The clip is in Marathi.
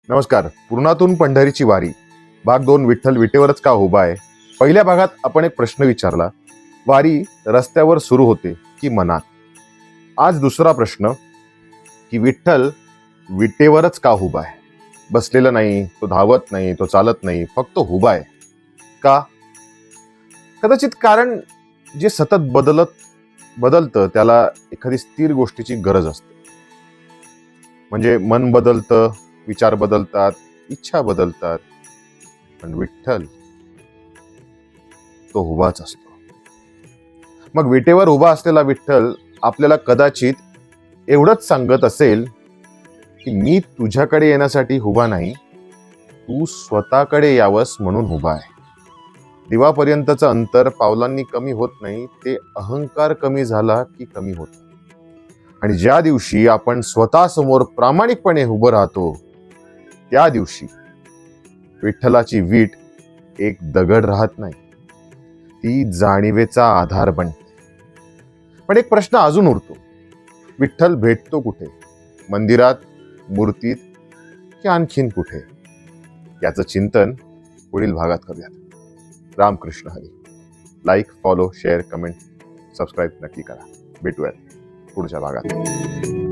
नमस्कार. पूर्णातून पंढरीची वारी भाग 2 विठ्ठल विटेवरच का उभा आहे. पहिल्या भागात आपण एक प्रश्न विचारला, वारी रस्त्यावर सुरू होते की मनात. आज दुसरा प्रश्न की विठ्ठल विटेवरच का उभा आहे. बसलेला नाही, तो धावत नाही, तो चालत नाही, फक्त उभा आहे का. कदाचित कारण जे सतत बदलतं त्याला एखादी स्थिर गोष्टीची गरज असते. म्हणजे मन बदलतं, विचार बदलतात, इच्छा बदलतात, पण विठ्ठल तो उभाच असतो. मग विटेवर उभा असलेला विठ्ठल आपल्याला कदाचित एवढंच सांगत असेल की मी तुझ्याकडे येण्यासाठी उभा नाही, तू स्वतःकडे यावंस म्हणून उभा आहे. दिवापर्यंतचं अंतर पावलांनी कमी होत नाही, ते अहंकार कमी झाला की कमी होत. आणि ज्या दिवशी आपण स्वतःसमोर प्रामाणिकपणे उभं राहतो त्या दिवशी विठ्ठलाची वीट एक दगड राहत नाही, ती जाणीवेचा आधार बनते. पण एक प्रश्न अजून उरतो, विठ्ठल भेटतो कुठे. मंदिरात, मूर्तीत की आणखीन कुठे. याचं चिंतन पुढील भागात करूयात. Ramkrishna Hari. Like, follow, share, comment, subscribe नक्की करा. भेटूयात पुढच्या भागात.